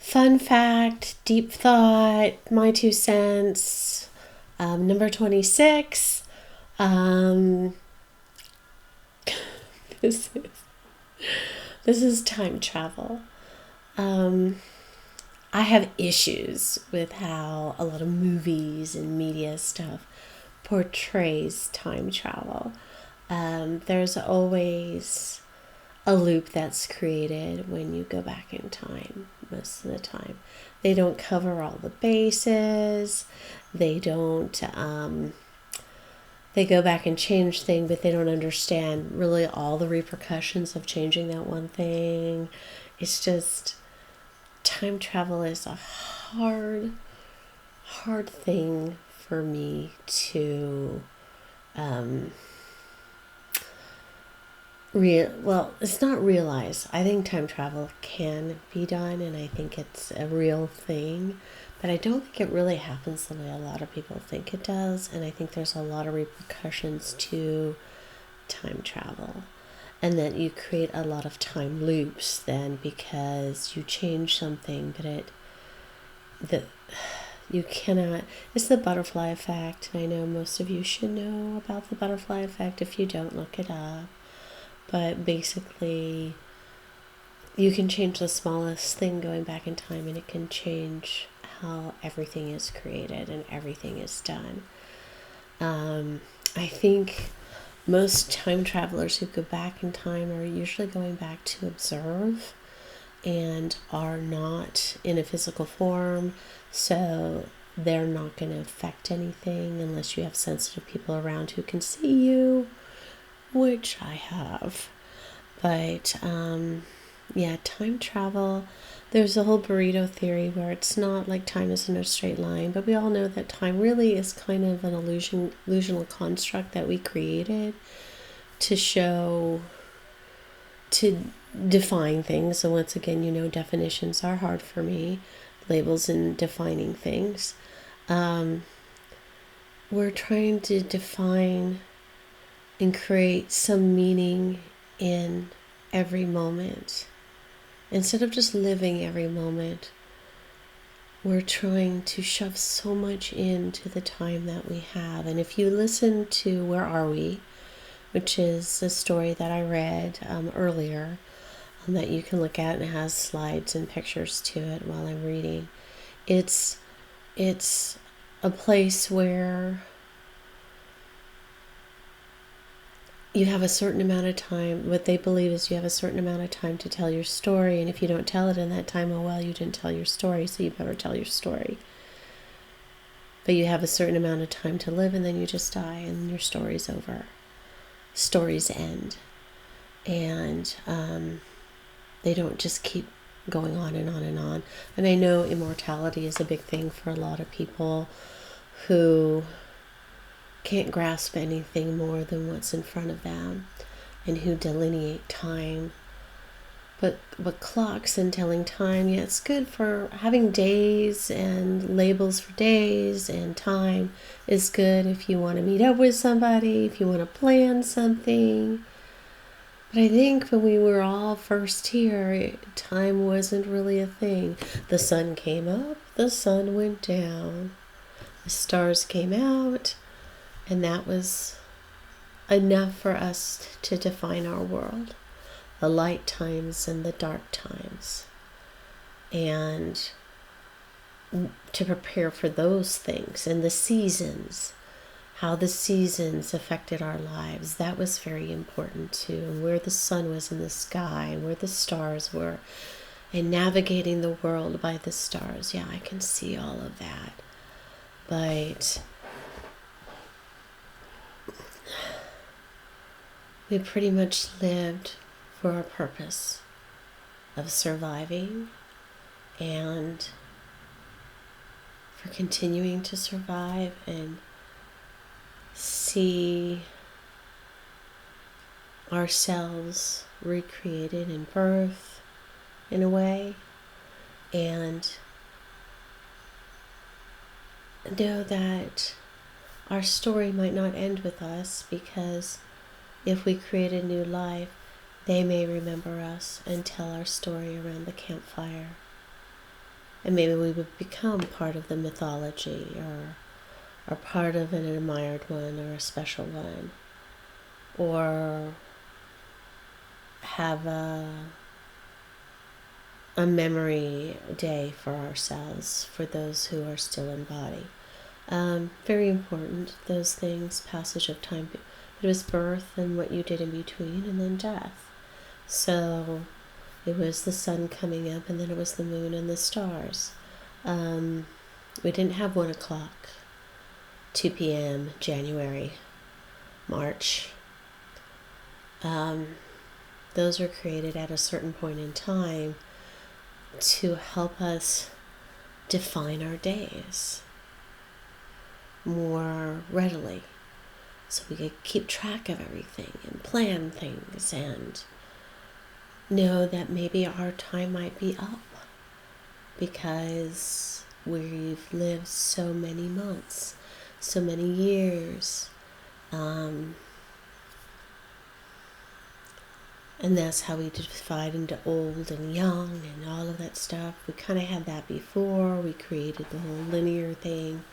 Fun fact, deep thought, my 2 cents, number 26. Um, this is time travel. I have issues with how a lot of movies and media stuff portrays time travel. There's always a loop that's created when you go back in time most of the time. They don't cover all the bases. They don't, they go back and change things, but they don't understand really all the repercussions of changing that one thing. It's just, time travel is a hard thing for me to, it's not realized. I think time travel can be done, and I think it's a real thing, but I don't think it really happens the way a lot of people think it does, and I think there's a lot of repercussions to time travel, and that you create a lot of time loops then because you change something, but you cannot. It's the butterfly effect, and I know most of you should know about the butterfly effect. If you don't, look it up. But basically, you can change the smallest thing going back in time, and it can change how everything is created and everything is done. I think most time travelers who go back in time are usually going back to observe and are not in a physical form, so they're not going to affect anything unless you have sensitive people around who can see you, which I have. But yeah, time travel, there's a whole burrito theory where it's not like time is in a straight line, but we all know that time really is kind of an illusional construct that we created to define things. So once again, definitions are hard for me, labels and defining things. We're trying to define and create some meaning in every moment. Instead of just living every moment, we're trying to shove so much into the time that we have. And if you listen to Where Are We?, which is a story that I read earlier, that you can look at, and it has slides and pictures to it while I'm reading. It's a place where you have a certain amount of time. What they believe is you have a certain amount of time to tell your story, and if you don't tell it in that time, oh well, you didn't tell your story, so you better tell your story. But you have a certain amount of time to live, and then you just die, and your story's over. Stories end. And they don't just keep going on and on and on. And I know immortality is a big thing for a lot of people who can't grasp anything more than what's in front of them, and who delineate time. But clocks and telling time, yeah, it's good for having days and labels for days, and time is good if you want to meet up with somebody, if you want to plan something. But I think when we were all first here, time wasn't really a thing. The sun came up, the sun went down, the stars came out, and that was enough for us to define our world. The light times and the dark times. And to prepare for those things. And the seasons. How the seasons affected our lives. That was very important too. And where the sun was in the sky. And where the stars were. And navigating the world by the stars. Yeah, I can see all of that. But we pretty much lived for a purpose of surviving, and for continuing to survive and see ourselves recreated in birth in a way, and know that our story might not end with us, because if we create a new life, they may remember us and tell our story around the campfire. And maybe we would become part of the mythology, or part of an admired one, or a special one, or have a memory day for ourselves, for those who are still in body. Very important, those things, passage of time. It was birth and what you did in between, and then death. So it was the sun coming up, and then it was the moon and the stars. We didn't have 1 o'clock, 2 p.m., January, March. Those were created at a certain point in time to help us define our days more readily, so we could keep track of everything and plan things and know that maybe our time might be up because we've lived so many months, so many years, and that's how we divide into old and young and all of that stuff. We kind of had that before. We created the whole linear thing.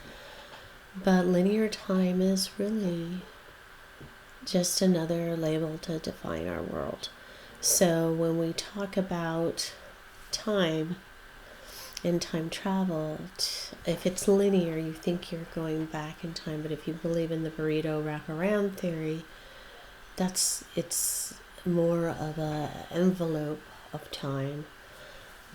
But linear time is really just another label to define our world. So when we talk about time and time travel, if it's linear, you think you're going back in time. But if you believe in the burrito wraparound theory, it's more of an envelope of time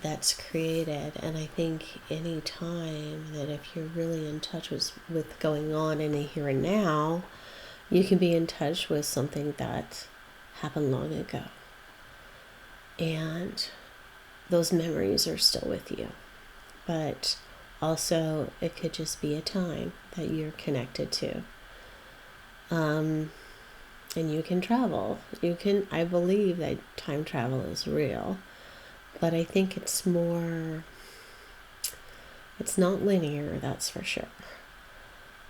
that's created. And I think any time that if you're really in touch with going on in the here and now, you can be in touch with something that happened long ago. And those memories are still with you. But also it could just be a time that you're connected to. And you can travel. I believe that time travel is real. But I think it's not linear, that's for sure.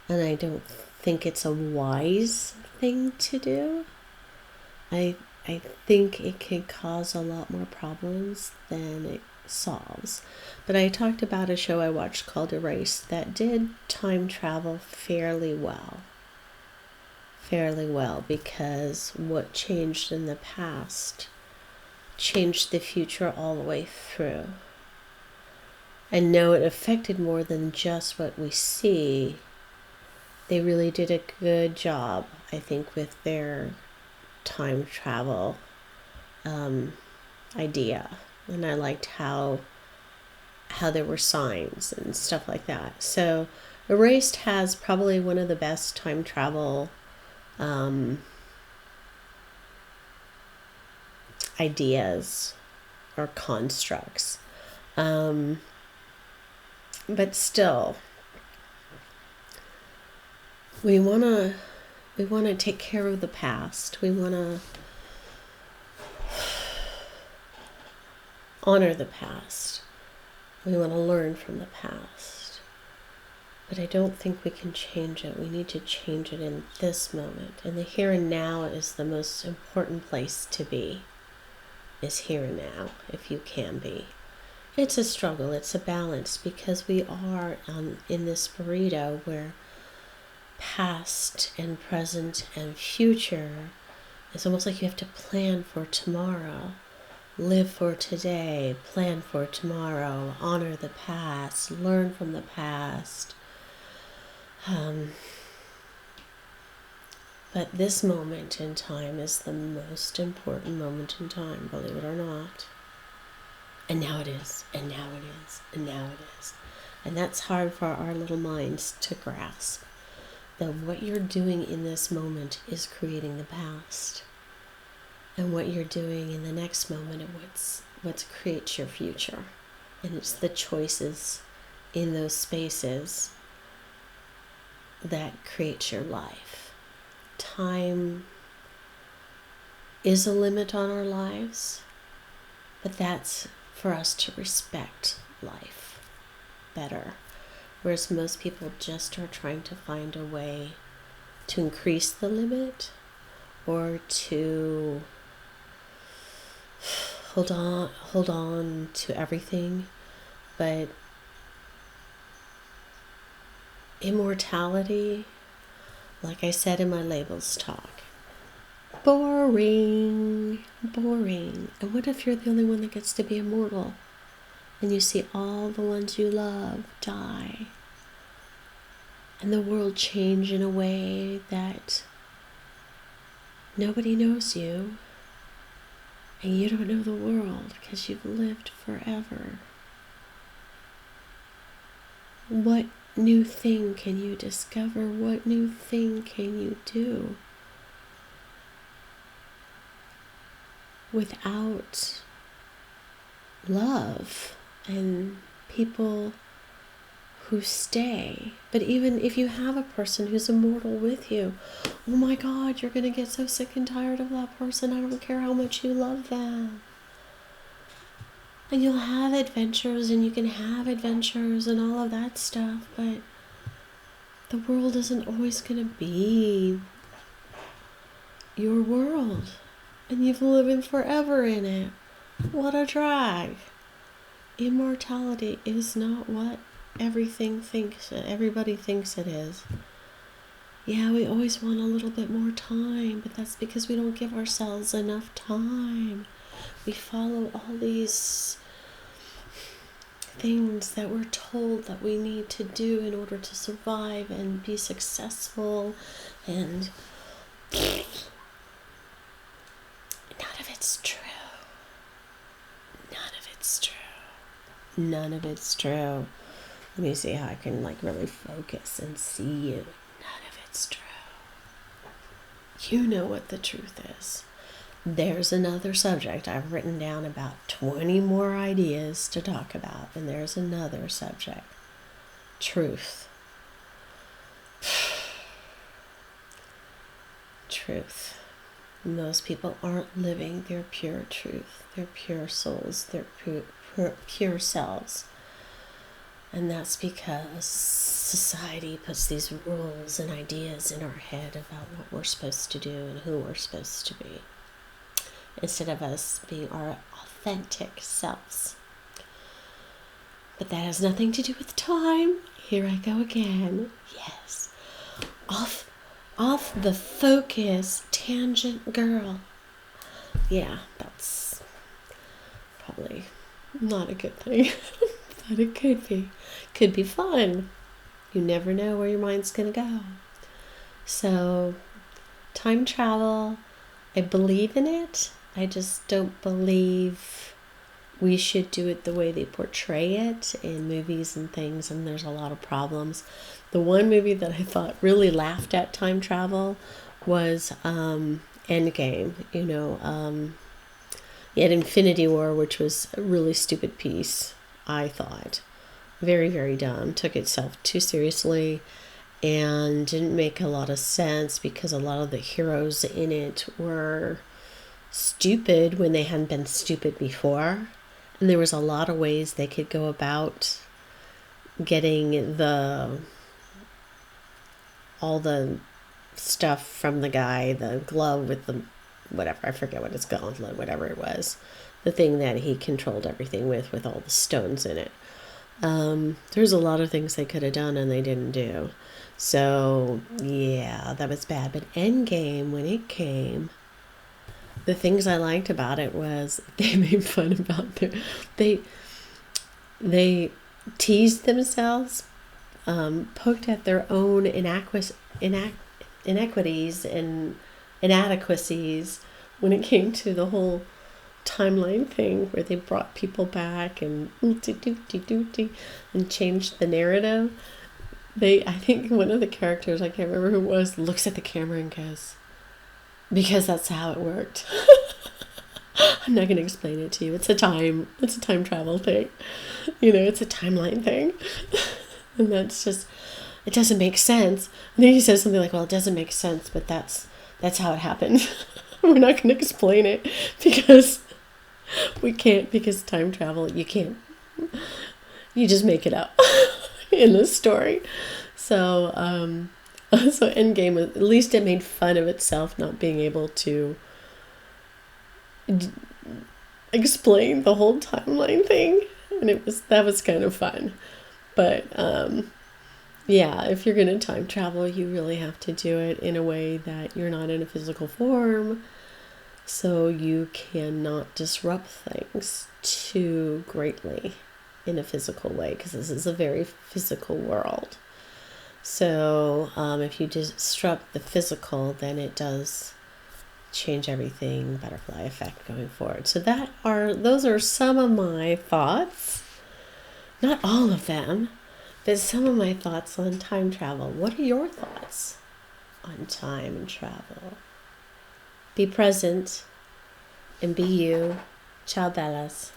And I don't think it's a wise thing to do. I think it can cause a lot more problems than it solves. But I talked about a show I watched called Erased that did time travel fairly well, because what changed in the past changed the future all the way through. And no, it affected more than just what we see. They really did a good job, I think, with their time travel idea. And I liked how there were signs and stuff like that. So Erased has probably one of the best time travel ideas or constructs. But still, we want to take care of the past. We want to honor the past. We want to learn from the past. But I don't think we can change it. We need to change it in this moment. And the here and now is the most important place to be, is here and now, if you can be. It's a struggle, it's a balance, because we are in this burrito where past and present and future is almost like you have to plan for tomorrow. Live for today, plan for tomorrow, honor the past, learn from the past. But this moment in time is the most important moment in time, believe it or not. And now it is, and now it is, and now it is. And that's hard for our little minds to grasp. That what you're doing in this moment is creating the past. And what you're doing in the next moment is what creates your future. And it's the choices in those spaces that create your life. Time is a limit on our lives, but that's for us to respect life better. Whereas most people just are trying to find a way to increase the limit or to hold on to everything, but immortality, like I said in my labels talk, boring, boring. And what if you're the only one that gets to be immortal and you see all the ones you love die and the world change in a way that nobody knows you and you don't know the world because you've lived forever? What new thing can you discover? What new thing can you do without love and people who stay? But even if you have a person who's immortal with you, oh my God, you're going to get so sick and tired of that person. I don't care how much you love them. And you'll have adventures, and you can have adventures and all of that stuff, but the world isn't always going to be your world. And you've lived forever in it. What a drag. Immortality is not what everybody thinks it is. Yeah, we always want a little bit more time, but that's because we don't give ourselves enough time. We follow all these things that we're told that we need to do in order to survive and be successful, and none of it's true. None of it's true. None of it's true. Let me see how I can really focus and see you. None of it's true. You know what the truth is. There's another subject. I've written down about 20 more ideas to talk about, and there's another subject. Truth. Truth. Most people aren't living their pure truth, their pure souls, their pure selves. And that's because society puts these rules and ideas in our head about what we're supposed to do and who we're supposed to be, instead of us being our authentic selves. But that has nothing to do with time. Here I go again. Yes. Off the focus, tangent girl. Yeah, that's probably not a good thing. But it could be. Could be fun. You never know where your mind's going to go. So, time travel, I believe in it. I just don't believe we should do it the way they portray it in movies and things, and there's a lot of problems. The one movie that I thought really laughed at time travel was Endgame. You had Infinity War, which was a really stupid piece, I thought. Very, very dumb. Took itself too seriously and didn't make a lot of sense because a lot of the heroes in it were stupid when they hadn't been stupid before. And there was a lot of ways they could go about getting all the stuff from the guy, the glove with the whatever, I forget what it's called, whatever it was, the thing that he controlled everything with all the stones in it. There's a lot of things they could have done and they didn't do. So yeah, that was bad. But Endgame, when it came, the things I liked about it was they made fun about they teased themselves, poked at their own inequities and inadequacies when it came to the whole timeline thing, where they brought people back and changed the narrative. I think one of the characters, I can't remember who it was, looks at the camera and goes, because that's how it worked. I'm not going to explain it to you. It's a time travel thing. It's a timeline thing. And that's just, it doesn't make sense. And then he says something like, well, it doesn't make sense, but that's how it happened. We're not going to explain it because we can't, because time travel, you can't, you just make it up in the story. So Endgame, at least it made fun of itself not being able to explain the whole timeline thing, and that was kind of fun. But Yeah, if you're going to time travel, you really have to do it in a way that you're not in a physical form, so you cannot disrupt things too greatly in a physical way, because this is a very physical world. So if you disrupt the physical, then it does change everything, butterfly effect going forward. So those are some of my thoughts. Not all of them, but some of my thoughts on time travel. What are your thoughts on time and travel? Be present and be you. Ciao, Bellas.